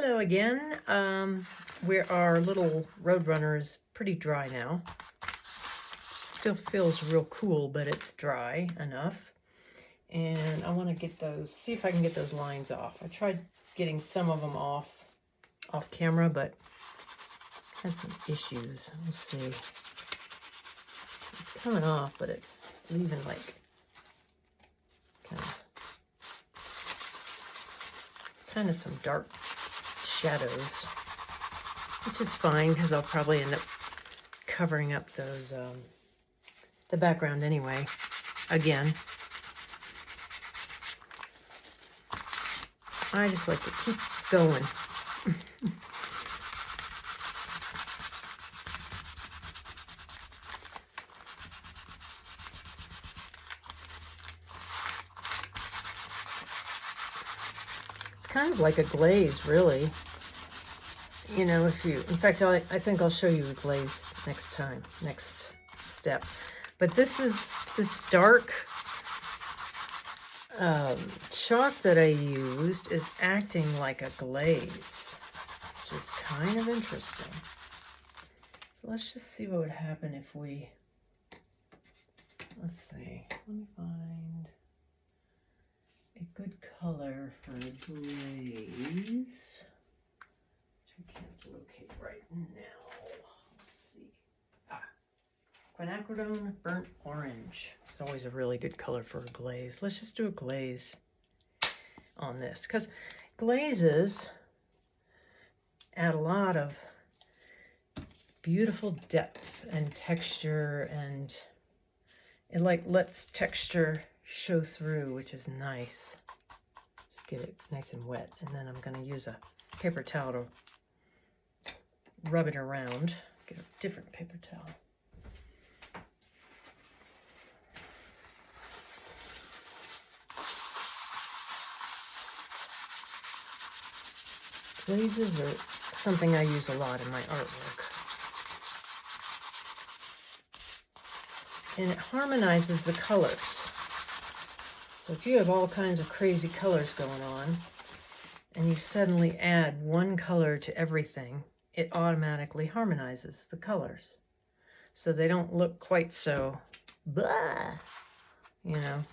Hello again. Our little Roadrunner is pretty dry now. Still feels real cool, but it's dry enough. And I want to get those, see if I can get those lines off. I tried getting some of them off camera, but had some issues. Let's see. It's coming off, but it's leaving like kind of some dark shadows, which is fine because I'll probably end up covering up those the background anyway. Again, I just like to keep going. It's kind of like a glaze, really. You know, if you, in fact, I think I'll show you a glaze next time, next step. But this is this dark chalk that I used is acting like a glaze, which is kind of interesting. So let's just see what would happen if we, let's see, let me find a good color for a glaze. I can't locate right now. Let's see. Quinacridone burnt orange. It's always a really good color for a glaze. Let's just do a glaze on this, because glazes add a lot of beautiful depth and texture, and it like lets texture show through, which is nice. Just get it nice and wet, and then I'm going to use a paper towel to rub it around. Get a different paper towel. Glazes are something I use a lot in my artwork. And it harmonizes the colors. So if you have all kinds of crazy colors going on, and you suddenly add one color to everything, it automatically harmonizes the colors. So they don't look quite so blah, you know,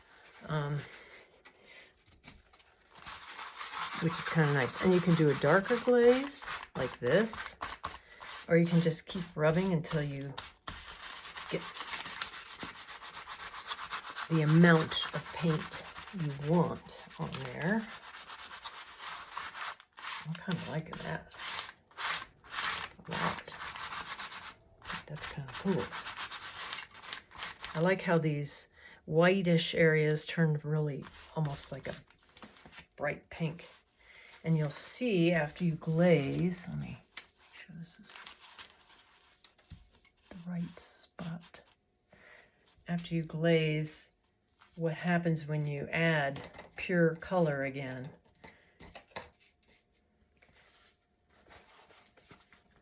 which is kind of nice. And you can do a darker glaze like this, or you can just keep rubbing until you get the amount of paint you want on there. I'm kind of liking that a lot. That's kind of cool. I like how these whitish areas turn really almost like a bright pink. And you'll see after you glaze, let me make sure this is the right spot. After you glaze, what happens when you add pure color again?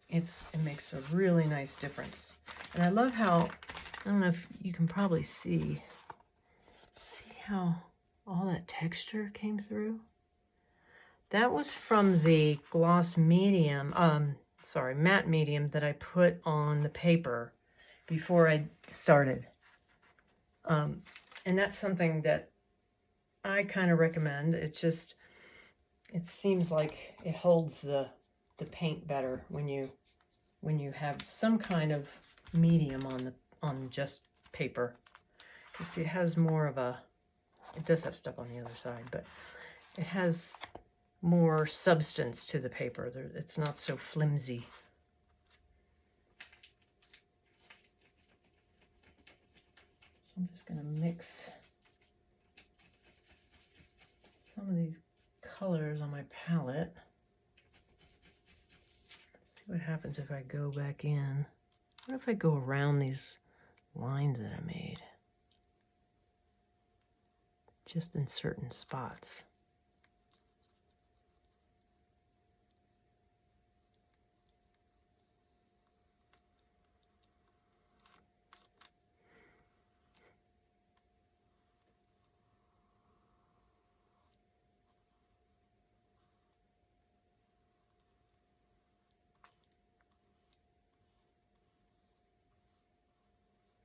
It makes a really nice difference. And I love how, I don't know if you can probably see how all that texture came through. That was from the gloss medium, matte medium that I put on the paper before I started. And that's something that I kind of recommend. It's just, it seems like it holds the paint better when you have some kind of medium on just paper. You see, it has more of a, it does have stuff on the other side, but it has more substance to the paper. It's not so flimsy. So I'm just going to mix some of these colors on my palette. Let's see what happens if I go back in. What if I go around these lines that I made? Just in certain spots.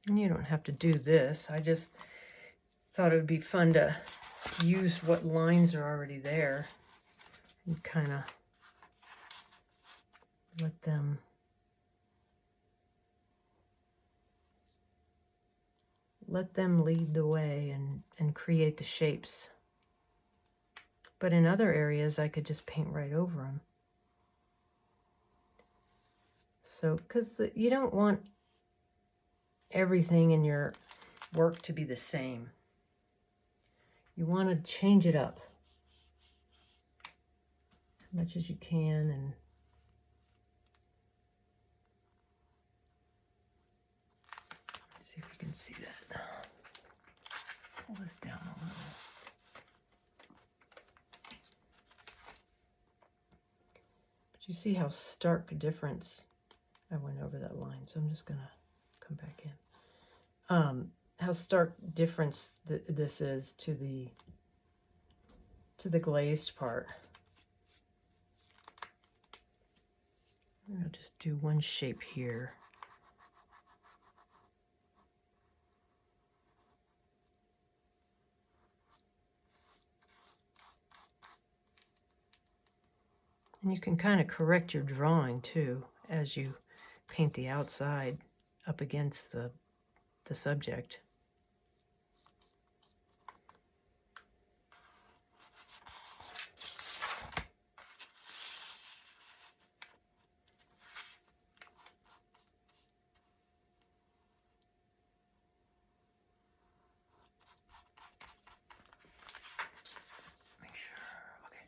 And you don't have to do this. I just thought it would be fun to use what lines are already there and kind of let them lead the way and create the shapes. But in other areas, I could just paint right over them. So, because you don't want everything in your work to be the same. You want to change it up as much as you can. And let's see if you can see that. Pull this down a little. But you see how stark difference. I went over that line, so I'm just gonna come back in. How stark difference this is to the glazed part. I'll just do one shape here. And you can kind of correct your drawing too as you paint the outside up against the subject. Make sure, okay.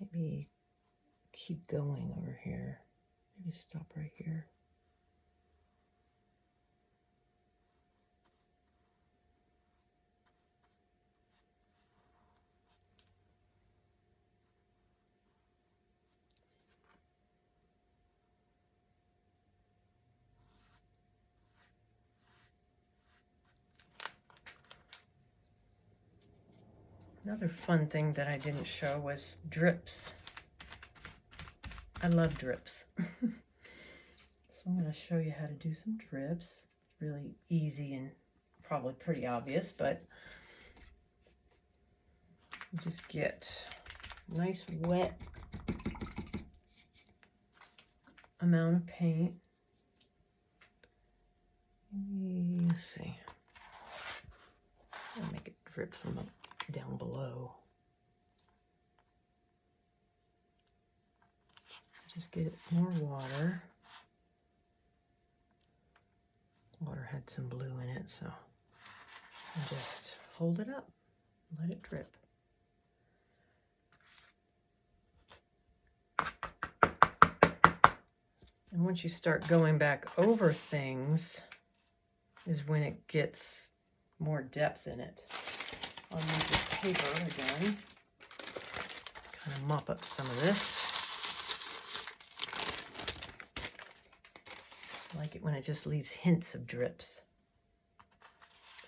Maybe keep going over here. Maybe stop right here. Another fun thing that I didn't show was drips. I love drips. So I'm going to show you how to do some drips. Really easy and probably pretty obvious, but you just get a nice wet amount of paint. Let's see. I'll make it drip from down below. Just get it more water. Water had some blue in it, so I just hold it up, let it drip. And once you start going back over things is when it gets more depth in it. I'll use this paper again, kind of mop up some of this. I like it when it just leaves hints of drips.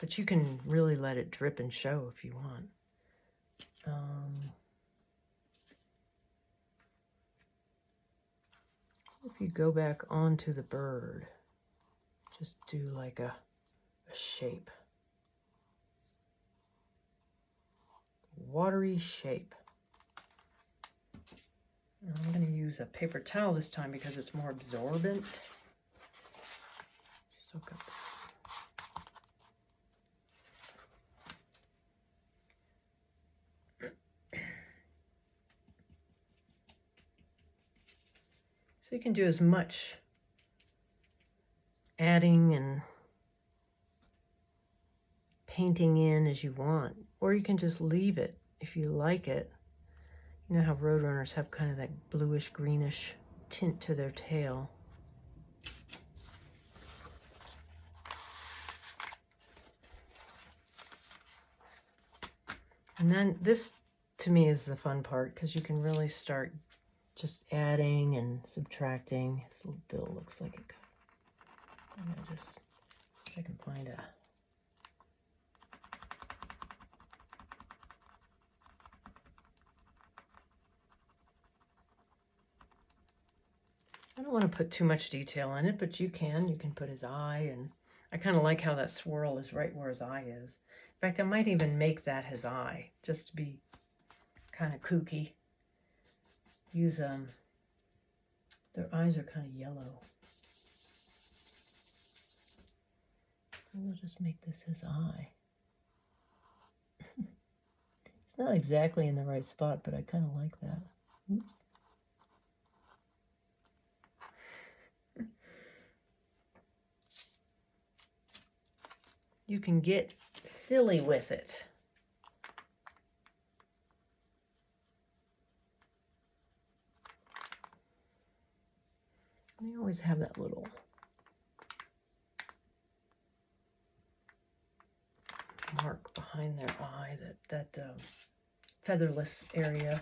But you can really let it drip and show if you want. If you go back onto the bird, just do like a shape. Watery shape. And I'm going to use a paper towel this time because it's more absorbent. Soak up. So you can do as much adding and painting in as you want, or you can just leave it if you like it. You know how Roadrunners have kind of that bluish greenish tint to their tail. And then this to me is the fun part because you can really start just adding and subtracting. This little bill looks like it. I'm gonna just, if I can find a. want to put too much detail in it, but you can put his eye, and I kind of like how that swirl is right where his eye is. In fact, I might even make that his eye, just to be kind of kooky. Use, their eyes are kind of yellow. We'll just make this his eye. It's not exactly in the right spot, but I kind of like that. Oops. You can get silly with it. They always have that little mark behind their eye, that featherless area,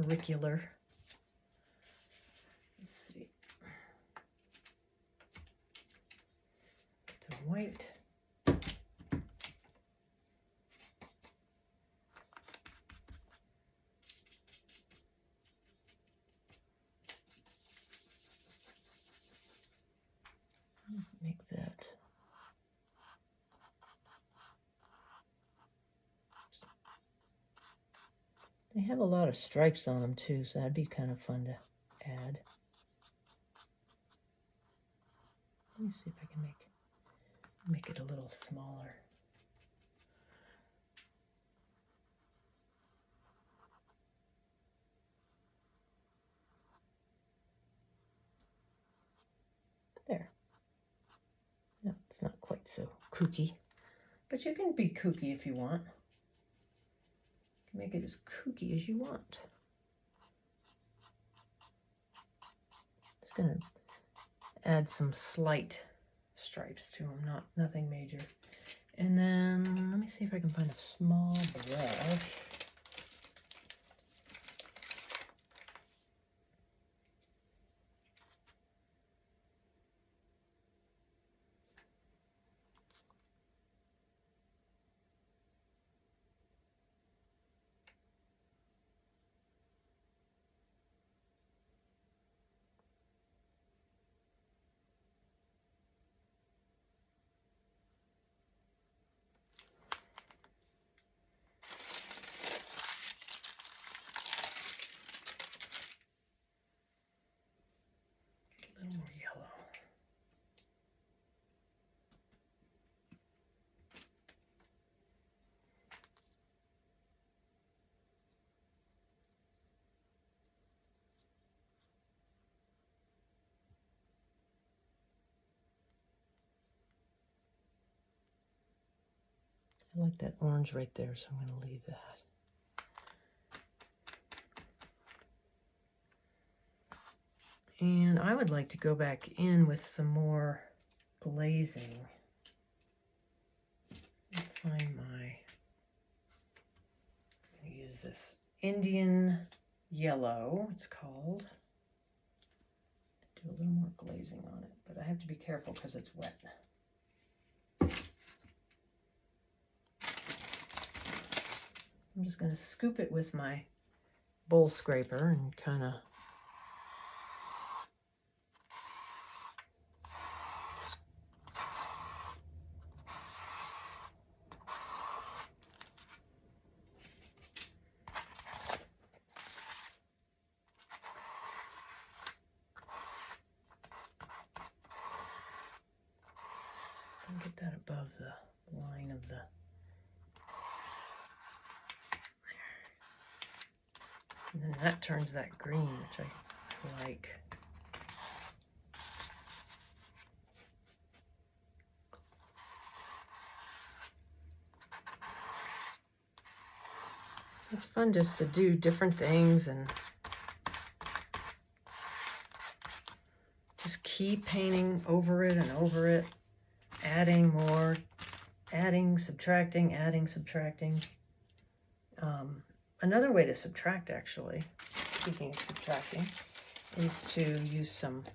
auricular. Let's see. It's a white. Make that. They have a lot of stripes on them too, so that'd be kind of fun to add. Let me see if I can make it a little smaller. There. No, it's not quite so kooky, but you can be kooky if you want. You can make it as kooky as you want. It's gonna add some slight stripes to them, nothing major. And then let me see if I can find a small brush. A little more yellow. I like that orange right there, so I'm going to leave that. And I would like to go back in with some more glazing. Let's find my, I'm going to use this Indian yellow, it's called. Do a little more glazing on it, but I have to be careful because it's wet. I'm just going to scoop it with my bowl scraper and kind of get that above the line of the, and then that turns that green, which I like. It's fun just to do different things and just keep painting over it and over it, adding more, adding, subtracting, adding, subtracting. Another way to subtract, actually, speaking of subtracting, is to use some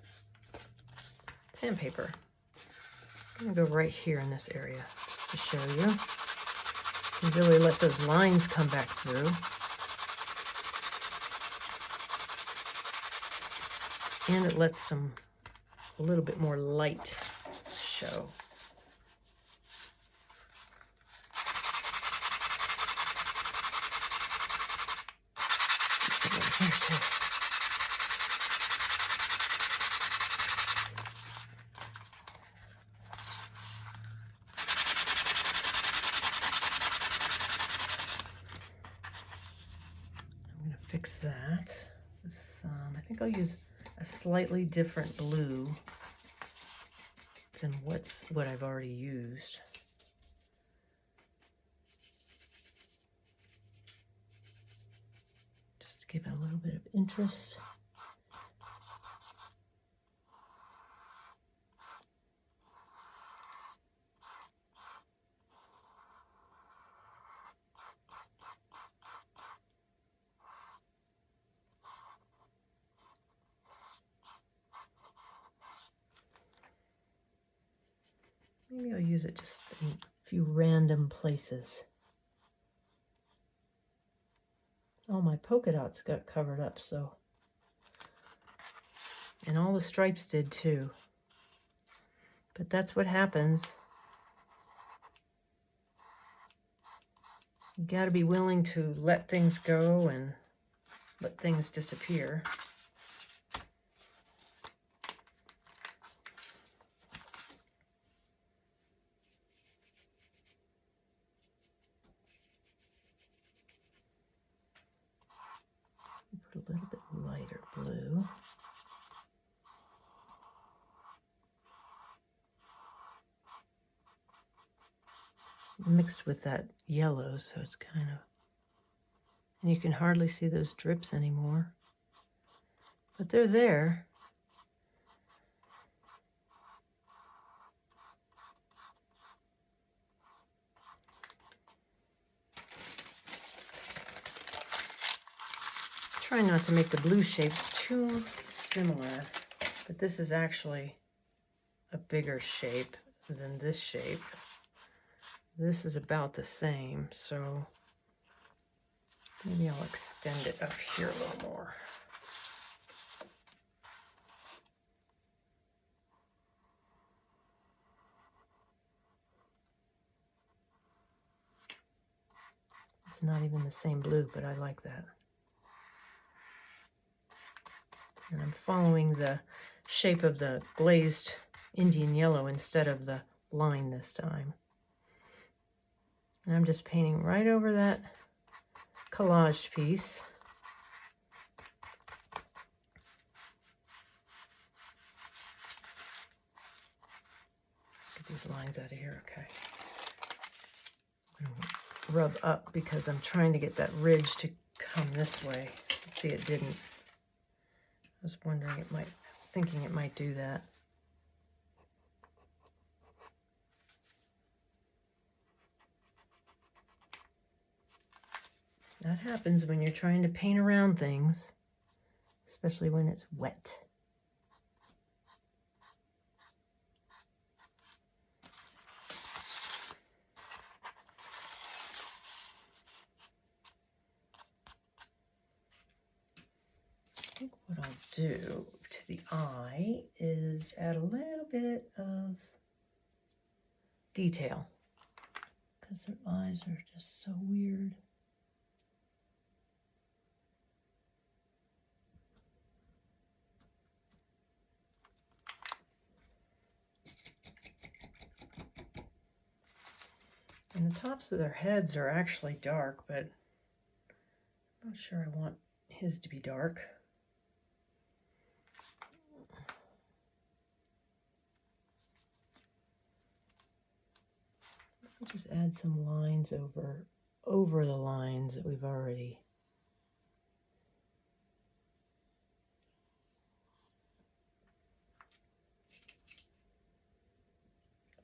sandpaper. I'm going to go right here in this area just to show you. You can really let those lines come back through. and it lets a little bit more light show. Here too. I'm going to fix that. I think I'll use a slightly different blue than what I've already used. Just to give it a little bit of interest. Maybe I'll use it just in a few random places. All my polka dots got covered up, so. And all the stripes did too. But that's what happens. You gotta be willing to let things go and let things disappear. Put a little bit lighter blue. Mixed with that yellow, so it's kind of, and you can hardly see those drips anymore, but they're there. Try not to make the blue shapes too similar, but this is actually a bigger shape than this shape. This is about the same, so maybe I'll extend it up here a little more. It's not even the same blue, but I like that. And I'm following the shape of the glazed Indian yellow instead of the line this time. And I'm just painting right over that collage piece. Get these lines out of here, okay. I'm gonna rub up because I'm trying to get that ridge to come this way. See, it didn't. I was wondering thinking it might do that. That happens when you're trying to paint around things, especially when it's wet. I think what I'll do to the eye is add a little bit of detail because their eyes are just so weird. And the tops of their heads are actually dark, but I'm not sure I want his to be dark. I'll just add some lines over the lines that we've already.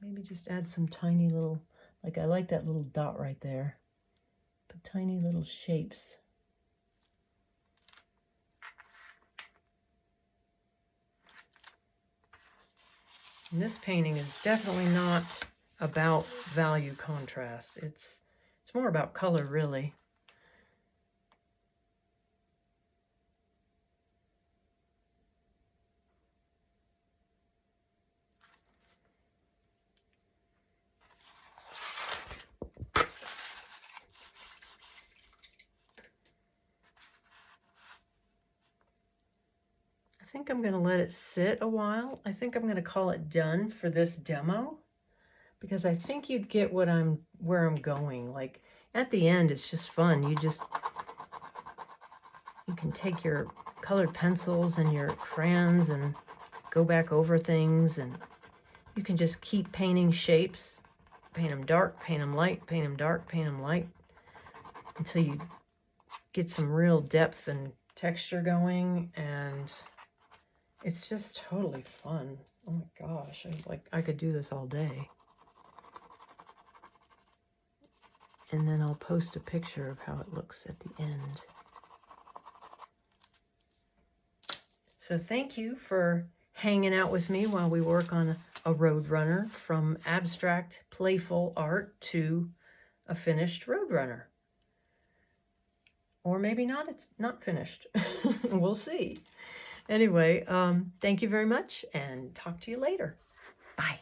Maybe just add some tiny little, like I like that little dot right there, but tiny little shapes. And this painting is definitely not about value contrast. It's more about color, really. think I'm going to let it sit a while. I think I'm going to call it done for this demo, because I think you get where I'm going. Like at the end, it's just fun. You can take your colored pencils and your crayons and go back over things, and you can just keep painting shapes. Paint them dark, paint them light, paint them dark, paint them light, until you get some real depth and texture going, and it's just totally fun. Oh my gosh, I could do this all day. And then I'll post a picture of how it looks at the end. So thank you for hanging out with me while we work on a Roadrunner, from abstract, playful art to a finished Roadrunner. Or maybe not, it's not finished. We'll see. Anyway, thank you very much, and talk to you later. Bye.